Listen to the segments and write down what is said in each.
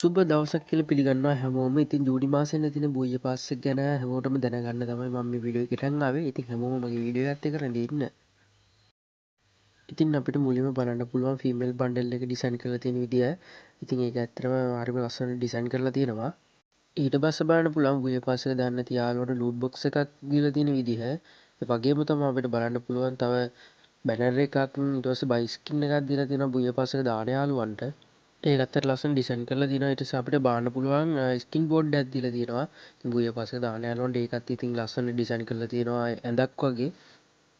සුබ දවසක් කියලා පිළිගන්නවා හැමෝම. ඉතින් ජූනි මාසෙන් තියෙන බූය පාස් එක ගැන හැමෝටම දැනගන්න තමයි මම මේ වීඩියෝ එකට ආවේ. ඉතින් හැමෝම මගේ වීඩියෝ එකත් එක්ක රැඳී ඉන්න. ඉතින් අපිට මුලින්ම බලන්න පුළුවන් ෆීමේල් බන්ඩල් එක ඩිසයින් කරලා තියෙන විදිය. ඉතින් ඒක ඇත්තටම හරිම ලස්සනට ඩිසයින් කරලා තියෙනවා. ඊට පස්සේ බලන්න පුළුවන් බූය පාස් එක දාන්න තියාලුවට ලූට් බොක්ස් එකක් දීලා තියෙන විදිහ. ඒ වගේම තමයි අපිට බලන්න පුළුවන් තව බැනර් එකක් ඊට පස්සේ බයිස්කින් එකක් දීලා තියෙනවා බූය පාස් එක දාන යාළුවන්ට. ඒකත් ඇත්තට ලස්සන ඩිසයින් කරලා තියෙනවා. ඊට පස්සේ අපිට බාන්න පුළුවන් ස්කින් බෝඩ් එකක් දීලා තියෙනවා. ඉතින් බූය පාස් එක දාන්න යනකොට ඒකත් ඉතින් ලස්සන ඩිසයින් කරලා තියෙනවා ඇඳක් වගේ.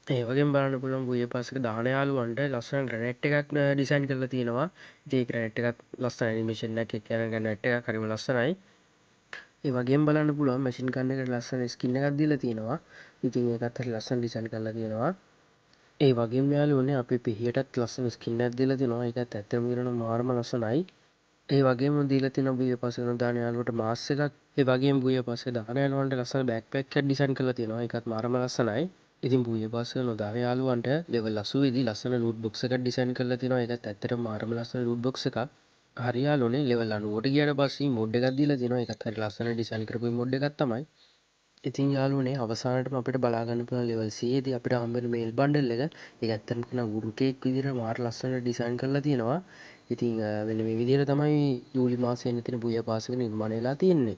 ඒ වගේම බලන්න පුළුවන් බූය පාස් එක දාන යාළුවන්ට ලස්සන ග්‍රැනයිට් එකක් ඩිසයින් කරලා තියෙනවා. ඉතින් ඒ ග්‍රැනයිට් එකත් ලස්සන ඇනිමේෂන් එකක් යන ග්‍රැනයිට් එකක් හරිම ලස්සනයි. ඒ වගේම බලන්න පුළුවන් මැෂින් ගන් එකට ලස්සන ස්කින් එකක් දීලා තියෙනවා. ඉතින් ඒකත් හරි ලස්සන ඩිසයින් කරලා තියෙනවා. ඒ වගේම යාළුවනේ අපේ පිහියටත් ලස්සන ස්කින් එකක් දීලා තියෙනවා. ඒකත් ඇත්තටම කියනවා මාරම ලස්සනයි. ඒ වගේම දීලා තියෙනවා බූය පාස් එක දාන යාළුවට මාස් එකක්. ඒ වගේම බූය පාස් එක දාන යාළුවන්ට ලස්සන බෑග් එකක් ඩිසයින් කරලා තියෙනවා. ඒකත් මාරම ලස්සනයි. ඉතින් බූය පාස් එක නොදාන යාළුවන්ට ලෙවල් 80 දී ලස්සන ලූට් බොක්ස් එකක් ඩිසයින් කරලා තියෙනවා. ඒකත් ඇත්තටම මාරම ලස්සන ලූට් බොක්ස් එකක්. හරි යාළුවනේ ලෙවල් 90ට ගියාට පස්සේ මොඩ් එකක් දීලා තියෙනවා. ඒකත් හරි ලස්සන ඩිසයින් කරපු මොඩ් එකක් තමයි. ඉතින් යාළුවනේ අවසානටම අපිට බලා ගන්න පුළුවන් ලෙවල් 100 දී අපිට හම්බ වෙන මේල් බන්ඩල් එක. ඒක ඇත්තටම කියන වුඩ් කේක් විදිහට මාර ලස්සනට ඩිසයින් කරලා තියෙනවා. ඉතින් මෙන්න මේ විදිහට තමයි ජූලි මාසයේ තියෙන බූය පාස් එක නිර්මාණය වෙලා තියෙන්නේ.